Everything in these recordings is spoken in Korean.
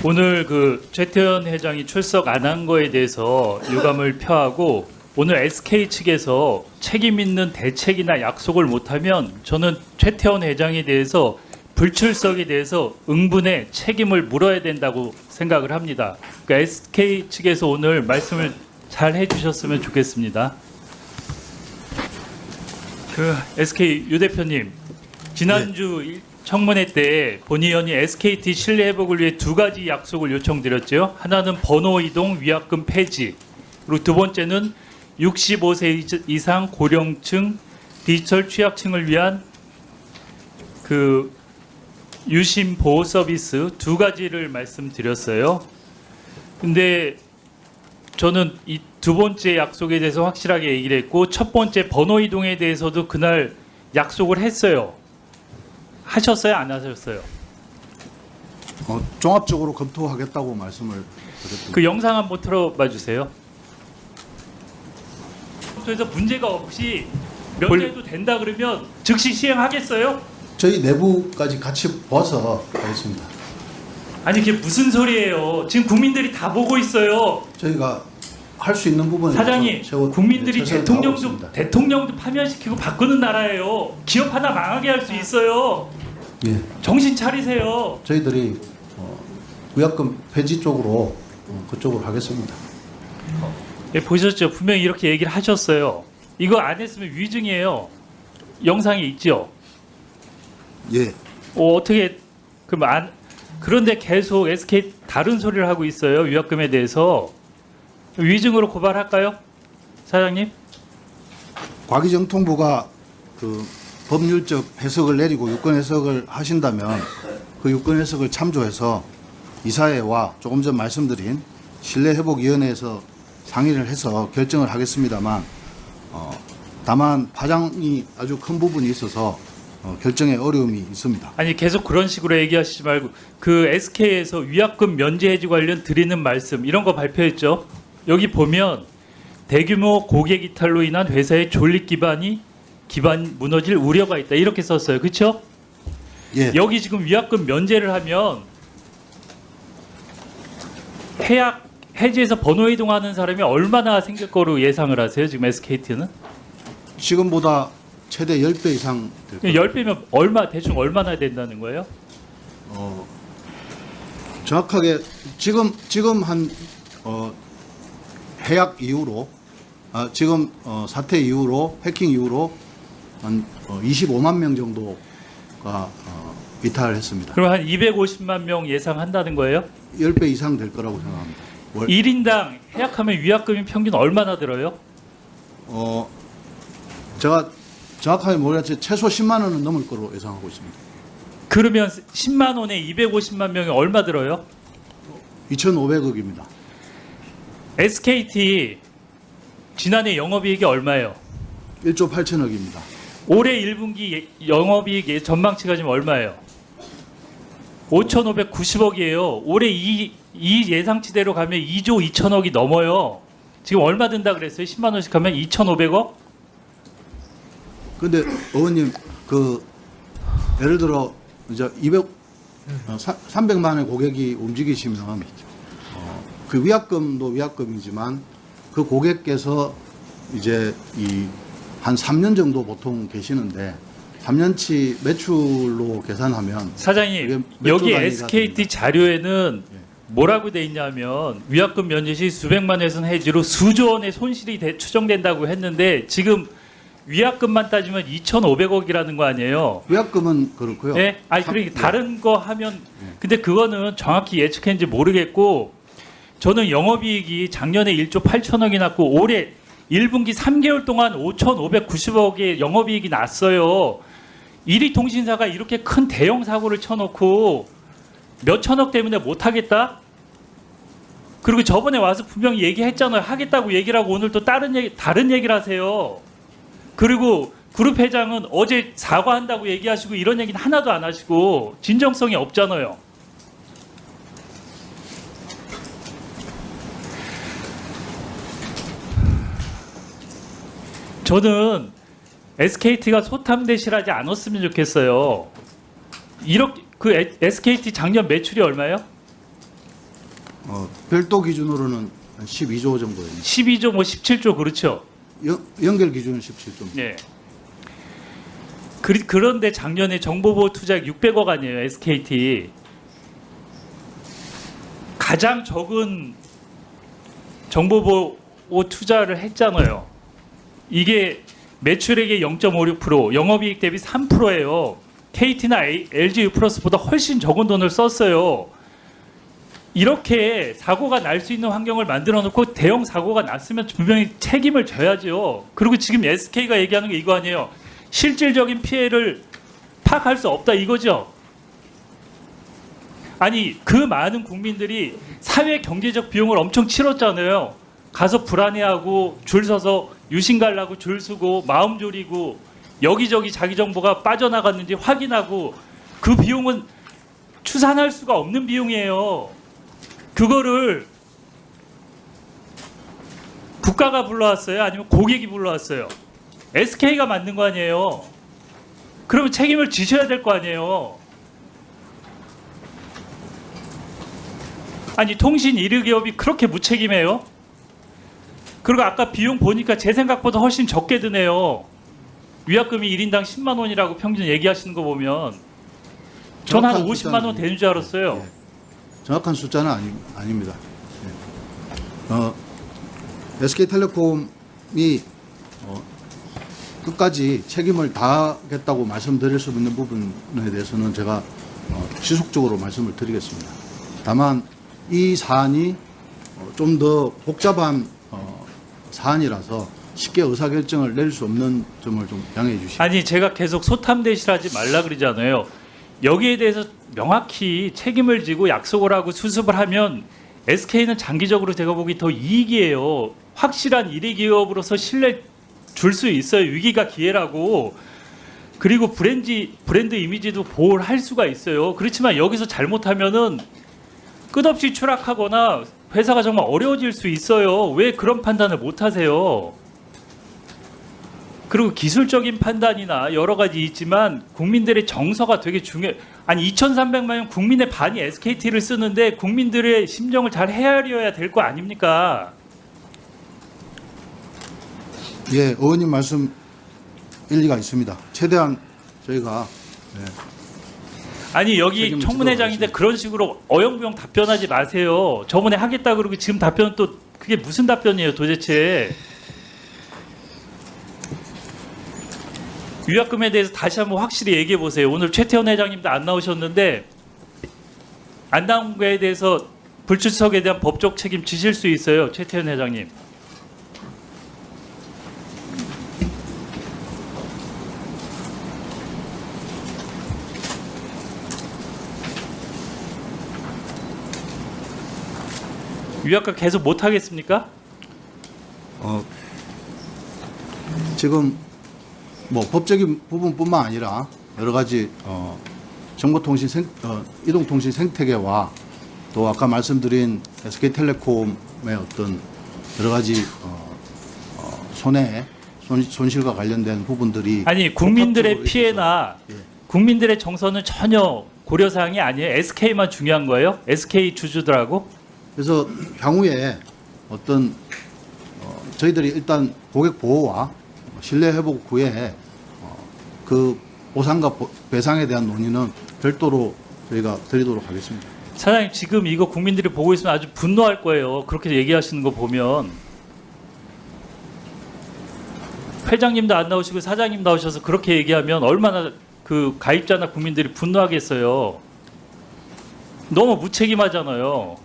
오늘 그 최태원 회장이 출석 안 한 거에 대해서 유감을 표하고 오늘 SK 측에서 책임 있는 대책이나 약속을 못하면 저는 최태원 회장에 대해서 불출석에 대해서 응분의 책임을 물어야 된다고 생각을 합니다. 그러니까 SK 측에서 오늘 말씀을 잘 해주셨으면 좋겠습니다. 그 SK 유 대표님, 지난주 청문회 때 본 의원이 SKT 신뢰 회복을 위해 두 가지 약속을 요청드렸죠. 하나는 번호 이동 위약금 폐지, 그리고 두 번째는 65세 이상 고령층 디지털 취약층을 위한 그 유심 보호 서비스 두 가지를 말씀드렸어요. 근데 저는 이 두 번째 약속에 대해서 확실하게 얘기를 했고, 첫 번째 번호 이동에 대해서도 그날 약속을 했어요. 하셨어요? 안 하셨어요? 종합적으로 검토하겠다고 말씀을 드렸습니다. 그 영상 한번 틀어봐 주세요. 그래서 문제가 없이 면제해도 된다 그러면 즉시 시행하겠어요? 저희 내부까지 같이 봐서 하겠습니다. 아니 그게 무슨 소리예요? 지금 국민들이 다 보고 있어요. 저희가 할 수 있는 부분에 사장님, 국민들이 최선을 다하고 대통령도 파면시키고 바꾸는 나라예요. 기업 하나 망하게 할 수 있어요. 예, 정신 차리세요. 저희들이 위약금 폐지 쪽으로 그쪽으로 하겠습니다. 예, 보셨죠? 분명히 이렇게 얘기를 하셨어요. 이거 안 했으면 위증이에요. 영상에 있죠. 예, 어떻게 그런데 계속 SK 다른 소리를 하고 있어요. 위약금에 대해서. 위증으로 고발할까요? 사장님? 과기정통부가 그 법률적 해석을 내리고 유권 해석을 하신다면 그 유권 해석을 참조해서 이사회와 조금 전 말씀드린 신뢰회복위원회에서 상의를 해서 결정을 하겠습니다만, 다만 파장이 아주 큰 부분이 있어서 결정에 어려움이 있습니다. 아니 계속 그런 식으로 얘기하시지 말고 그 SK에서 위약금 면제 해지 관련 드리는 말씀 이런 거 발표했죠. 여기 보면 대규모 고객 이탈로 인한 회사의 존립 기반 무너질 우려가 있다 이렇게 썼어요. 그렇죠? 예, 여기 지금 위약금 면제를 하면 해약 해지해서 번호 이동하는 사람이 얼마나 생길 거로 예상을 하세요? 지금 SKT는? 지금보다 최대 10배 이상 될 겁니다. 10배면 대충 얼마나 된다는 거예요? 정확하게 지금 한 해약 이후로 지금 사태 이후로 해킹 이후로 한 25만 명 정도가 이탈을 했습니다. 그럼 한 250만 명 예상한다는 거예요? 10배 이상 될 거라고 생각합니다. 1인당 해약하면 위약금이 평균 얼마나 들어요? 제가 정확하게 모르겠지만 최소 10만 원은 넘을 거로 예상하고 있습니다. 그러면 10만 원에 250만 명이 얼마 들어요? 2,500억입니다. SKT 지난해 영업이익이 얼마예요? 1조 8천억입니다. 올해 1분기 영업이익 전망치가 지금 얼마예요? 5,590억이에요. 올해 이 예상치대로 가면 2조 2천억이 넘어요. 지금 얼마 든다 그랬어요? 10만 원씩 하면 2,500억? 근데 의원님 예를 들어 이제 300만의 고객이 움직이시면 그 위약금도 위약금이지만 그 고객께서 이제 한 3년 정도 보통 계시는데 3년치 매출로 계산하면 사장님 여기 SKT 자료에는 뭐라고 돼 있냐면 위약금 면제 시 수백만 회선 해지로 수조 원의 손실이 추정된다고 했는데 지금 위약금만 따지면 2,500억이라는 거 아니에요? 위약금은 그렇고요. 네? 아니 그러니까 다른 거 하면 근데 그거는 정확히 예측했는지 모르겠고 저는 영업이익이 작년에 1조 8천억이 났고 올해 1분기 3개월 동안 5,590억의 영업이익이 났어요. 1위 통신사가 이렇게 큰 대형 사고를 쳐놓고 몇 천억 때문에 못하겠다? 그리고 저번에 와서 분명히 얘기했잖아요. 하겠다고 얘기를 하고 오늘 또 다른 얘기를 하세요. 그리고 그룹 회장은 어제 사과한다고 얘기하시고 이런 얘기는 하나도 안 하시고 진정성이 없잖아요. 저는 SKT가 소탐대실하지 않았으면 좋겠어요. 이렇게 그 SKT 작년 매출이 얼마예요? 별도 기준으로는 한 12조 정도입니다. 12조 뭐 17조 그렇죠. 연결 기준은 17조. 예. 그런데 작년에 정보보호 투자액 600억 아니에요, SKT. 가장 적은 정보보호 투자를 했잖아요. 이게 매출액의 0.56%, 영업이익 대비 3%예요. KT나 LG U+보다 훨씬 적은 돈을 썼어요. 이렇게 사고가 날 수 있는 환경을 만들어 놓고 대형 사고가 났으면 분명히 책임을 져야죠. 그리고 지금 SK가 얘기하는 게 이거 아니에요. 실질적인 피해를 파악할 수 없다 이거죠. 아니 그 많은 국민들이 사회 경제적 비용을 엄청 치렀잖아요. 가서 불안해하고 줄 서서 유심 갈라고 줄 서고 마음 졸이고 여기저기 자기 정보가 빠져나갔는지 확인하고 그 비용은 추산할 수가 없는 비용이에요. 그거를 국가가 불러왔어요? 아니면 고객이 불러왔어요? SK가 만든 거 아니에요? 그러면 책임을 지셔야 될 거 아니에요? 아니 통신 1위 기업이 그렇게 무책임해요? 그리고 아까 비용 보니까 제 생각보다 훨씬 적게 드네요. 위약금이 1인당 10만 원이라고 평균 얘기하시는 거 보면 전 한 50만 원 되는 줄 알았어요. 예. 정확한 숫자는 아닙니다. 예. SK텔레콤이 끝까지 책임을 다하겠다고 말씀드릴 수 있는 부분에 대해서는 제가 지속적으로 말씀을 드리겠습니다. 다만 이 사안이 좀 더 복잡한 사안이라서 쉽게 의사결정을 낼 수 없는 점을 좀 양해해 주시죠. 아니 제가 계속 소탐대실하지 말라 그러잖아요. 여기에 대해서 명확히 책임을 지고 약속을 하고 수습을 하면 SK는 장기적으로 제가 보기 더 이익이에요. 확실한 1위 기업으로서 신뢰 줄 수 있어요. 위기가 기회라고. 그리고 브랜드 이미지도 보호를 할 수가 있어요. 그렇지만 여기서 잘못하면은 끝없이 추락하거나 회사가 정말 어려워질 수 있어요. 왜 그런 판단을 못 하세요? 그리고 기술적인 판단이나 여러 가지 있지만 국민들의 정서가 되게 중요해요. 아니 2,300만 명 국민의 반이 SKT를 쓰는데 국민들의 심정을 잘 헤아려야 될 거 아닙니까? 예, 의원님 말씀 일리가 있습니다. 최대한 저희가 아니 여기 책임을 청문회장인데 지도록 그런 식으로 어영부영 답변하지 마세요. 저번에 하겠다 그러고 지금 답변은 또 그게 무슨 답변이에요 도대체. 위약금에 대해서 다시 한번 확실히 얘기해 보세요. 오늘 최태원 회장님도 안 나오셨는데 안 나온 거에 대해서 불출석에 대한 법적 책임 지실 수 있어요. 최태원 회장님. 위약금 계속 못 하겠습니까? 지금 뭐 법적인 부분뿐만 아니라 여러 가지 정보통신 이동통신 생태계와 또 아까 말씀드린 SK텔레콤의 어떤 여러 가지 손실과 관련된 부분들이 아니 국민들의 복합적으로 피해나 있어서, 예. 국민들의 정서는 전혀 고려사항이 아니에요. SK만 중요한 거예요? SK 주주들하고? 그래서 향후에 어떤 저희들이 일단 고객 보호와 신뢰 회복 후에 그 보상과 배상에 대한 논의는 별도로 저희가 드리도록 하겠습니다. 사장님 지금 이거 국민들이 보고 있으면 아주 분노할 거예요. 그렇게 얘기하시는 거 보면. 회장님도 안 나오시고 사장님 나오셔서 그렇게 얘기하면 얼마나 그 가입자나 국민들이 분노하겠어요. 너무 무책임하잖아요.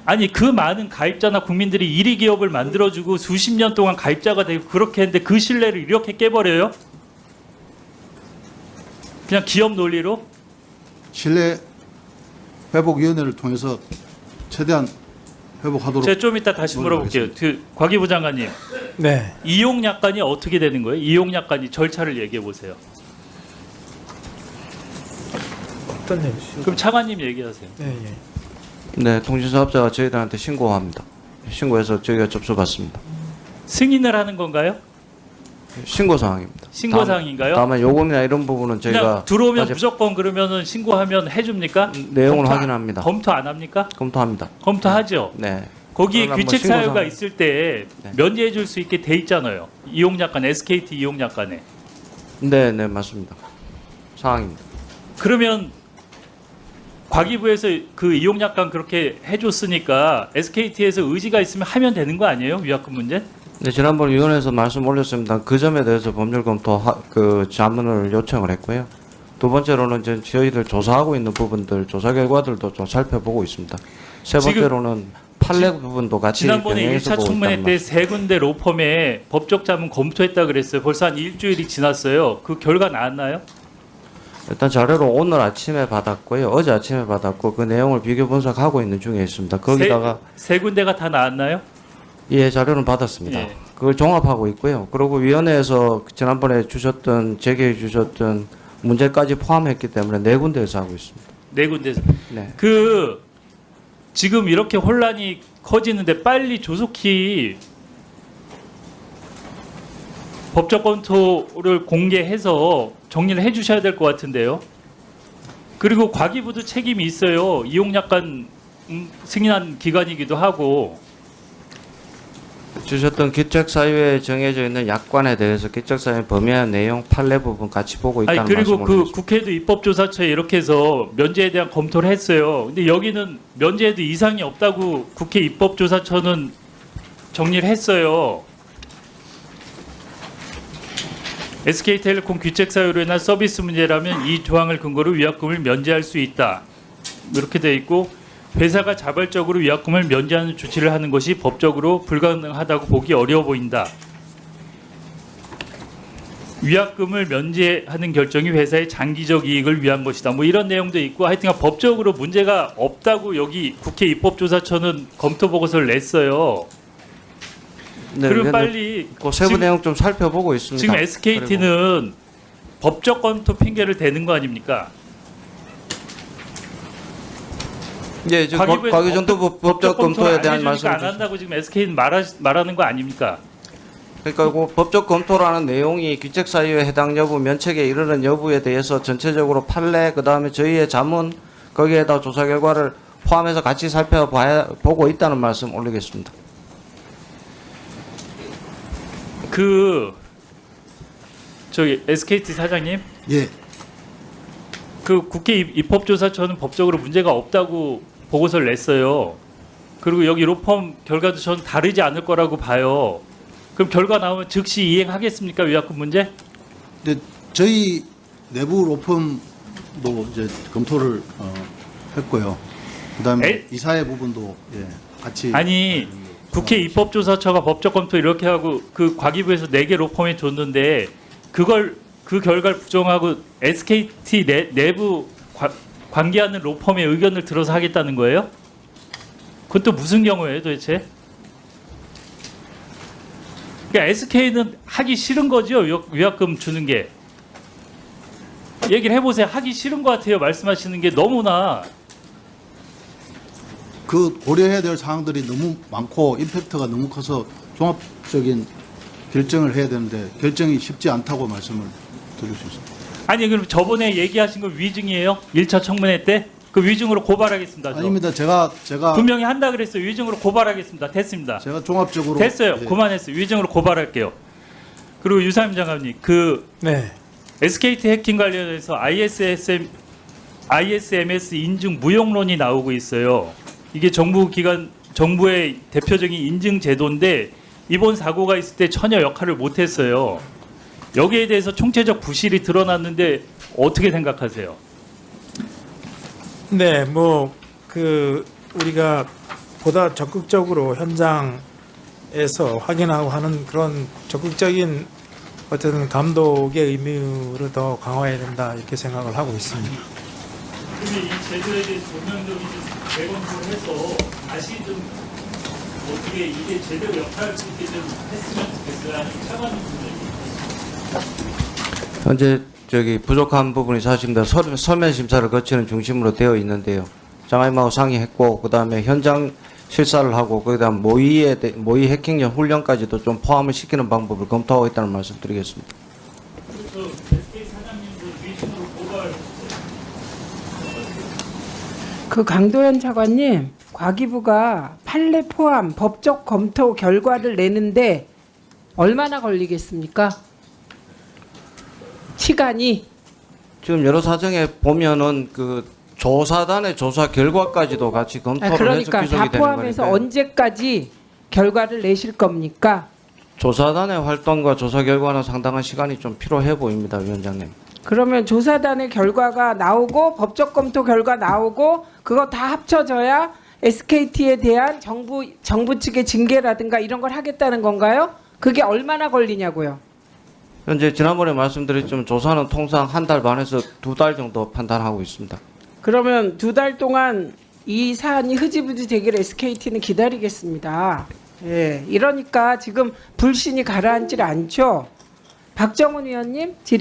아니 그 많은 가입자나 국민들이 1위 기업을 만들어주고 수십 년 동안 가입자가 되고 그렇게 했는데 그 신뢰를 이렇게 깨버려요? 그냥 기업 논리로? 신뢰 회복위원회를 통해서 최대한 회복하도록. 제가 좀 이따 다시 물어볼게요. 그 과기부 장관님, 네. 이용 약관이 어떻게 되는 거예요? 이용 약관이 절차를 얘기해 보세요. 어떤 내용이시죠? 그럼 차관님 얘기하세요. 네, 예. 네, 통신사업자가 저희들한테 신고합니다. 신고해서 저희가 접수받습니다. 승인을 하는 건가요? 신고 사항입니다. 신고 사항인가요? 다만 요금이나 이런 부분은 그냥 저희가 들어오면 아직 무조건 그러면은 신고하면 해줍니까? 내용을 검토 확인합니다. 검토 안 합니까? 검토합니다. 검토하죠. 네. 거기에 그러나 뭐 귀책 신고 사유가 사항- 있을 때 네. 면제해 줄 수 있게 돼 있잖아요. 이용약관 SKT 이용약관에. 네, 네, 맞습니다. 사항입니다. 그러면 과기부에서 그 이용약관 그렇게 해줬으니까 SKT에서 의지가 있으면 하면 되는 거 아니에요? 위약금 문제? 네, 지난번 위원회에서 말씀 올렸습니다. 그 점에 대해서 법률 검토 그 자문을 요청을 했고요. 두 번째로는 이제 저희들 조사하고 있는 부분들 조사 결과들도 좀 살펴보고 있습니다. 세 지금 번째로는 판례 부분도 같이 지난번에 병행해서 1차 보고 청문회 있다는 때 세 군데 로펌에 법적 자문 검토했다 그랬어요. 벌써 한 일주일이 지났어요. 그 결과 나왔나요? 일단 자료를 오늘 아침에 받았고요. 어제 아침에 받았고 그 내용을 비교 분석하고 있는 중에 있습니다. 거기다가 세 군데가 다 나왔나요? 예, 자료는 받았습니다. 예. 그걸 종합하고 있고요. 그리고 위원회에서 지난번에 주셨던 제기해 주셨던 문제까지 포함했기 때문에 네 군데에서 하고 있습니다. 네 군데에서. 네. 그 지금 이렇게 혼란이 커지는데 빨리 조속히 법적 검토를 공개해서 정리를 해주셔야 될 것 같은데요. 그리고 과기부도 책임이 있어요. 이용약관 승인한 기관이기도 하고. 주셨던 기책 사유에 정해져 있는 약관에 대해서 기책 사유 범위한 내용 판례 부분 같이 보고 있다는 아니 그리고 말씀을 그 드렸습니다. 국회도 입법조사처에 이렇게 해서 면제에 대한 검토를 했어요. 근데 여기는 면제에도 이상이 없다고 국회 입법조사처는 정리를 했어요. SK텔레콤 귀책 사유로 인한 서비스 문제라면 이 조항을 근거로 위약금을 면제할 수 있다. 이렇게 돼 있고 회사가 자발적으로 위약금을 면제하는 조치를 하는 것이 법적으로 불가능하다고 보기 어려워 보인다. 위약금을 면제하는 결정이 회사의 장기적 이익을 위한 것이다. 뭐 이런 내용도 있고 하여튼 법적으로 문제가 없다고 여기 국회 입법조사처는 검토 보고서를 냈어요. 네, 그럼 위원님, 빨리 그 세부 지금- 내용 좀 살펴보고 있습니다. 지금 SKT는 법적 검토 핑계를 대는 거 아닙니까? 예, 지금 과기부에서 과기정도 법적 검토에 대한 말씀을 안 주셨- 한다고 지금 SK는 말하는 거 아닙니까? 그러니까 그 법적 검토라는 내용이 귀책 사유에 해당 여부, 면책에 이르는 여부에 대해서 전체적으로 판례, 그 다음에 저희의 자문 거기에다 조사 결과를 포함해서 같이 살펴보고 있다는 말씀 올리겠습니다. 저기 SKT 사장님, 예, 그 국회 입법조사처는 법적으로 문제가 없다고 보고서를 냈어요. 그리고 여기 로펌 결과도 저는 다르지 않을 거라고 봐요. 그럼 결과 나오면 즉시 이행하겠습니까? 위약금 문제? 근데 저희 내부 로펌도 이제 검토를 했고요. 그다음에 에? 이사회 부분도 예, 같이 아니 국회 입법조사처가 법적 검토 이렇게 하고 그 과기부에서 4개 로펌에 줬는데 그걸 그 결과를 부정하고 SKT 내부 관계하는 로펌의 의견을 들어서 하겠다는 거예요? 그건 또 무슨 경우예요 도대체? 그러니까 SK는 하기 싫은 거죠 위약금 주는 게. 얘기를 해보세요. 하기 싫은 것 같아요. 말씀하시는 게 너무나. 그 고려해야 될 사항들이 너무 많고 임팩트가 너무 커서 종합적인 결정을 해야 되는데 결정이 쉽지 않다고 말씀을 드릴 수 있습니다. 아니 그럼 저번에 얘기하신 거 위증이에요? 1차 청문회 때? 그 위증으로 고발하겠습니다. 저. 아닙니다. 제가 분명히 한다 그랬어요. 위증으로 고발하겠습니다. 됐습니다. 제가 종합적으로 됐어요. 예, 그만했어요. 위증으로 고발할게요. 그리고 유상임 장관님, 그 네. SKT 해킹 관련해서 ISMS 인증 무용론이 나오고 있어요. 이게 정부의 대표적인 인증 제도인데 이번 사고가 있을 때 전혀 역할을 못했어요. 여기에 대해서 총체적 부실이 드러났는데 어떻게 생각하세요? 네, 뭐 그 우리가 보다 적극적으로 현장에서 확인하고 하는 그런 적극적인 어떤 감독의 의무를 더 강화해야 된다 이렇게 생각을 하고 있습니다. 근데 이 제도에 대해 전면적인 재검토를 해서 다시 좀 어떻게 이게 제대로 역할할 수 있게 좀 했으면 좋겠어요. 아니면 차관님 현재 저기 부족한 부분이 사실입니다. 서면 심사를 거치는 중심으로 되어 있는데요. 장관님하고 상의했고 그다음에 현장 실사를 하고 거기다 모의 해킹형 훈련까지도 좀 포함을 시키는 방법을 검토하고 있다는 말씀드리겠습니다. 그래서 SK 사장님도 위신으로 고발. 그 강도현 차관님, 과기부가 판례 포함 법적 검토 결과를 내는데 얼마나 걸리겠습니까? 시간이 지금 여러 사정에 보면은 그 조사단의 조사 결과까지도 같이 검토를 해서 그러니까 귀속이 다 되는 포함해서 거니까 언제까지 결과를 내실 겁니까? 조사단의 활동과 조사 결과는 상당한 시간이 좀 필요해 보입니다, 위원장님. 그러면 조사단의 결과가 나오고 법적 검토 결과 나오고 그거 다 합쳐져야 SKT에 대한 정부 측의 징계라든가 이런 걸 하겠다는 건가요? 그게 얼마나 걸리냐고요? 현재 지난번에 말씀드렸지만 조사는 통상 한 달 반에서 2달 정도 판단하고 있습니다. 그러면 2달 동안 이 사안이 흐지부지 되기를 SKT는 기다리겠습니다. 예, 이러니까 지금 불신이 가라앉질 않죠. 박정훈 의원님 질의.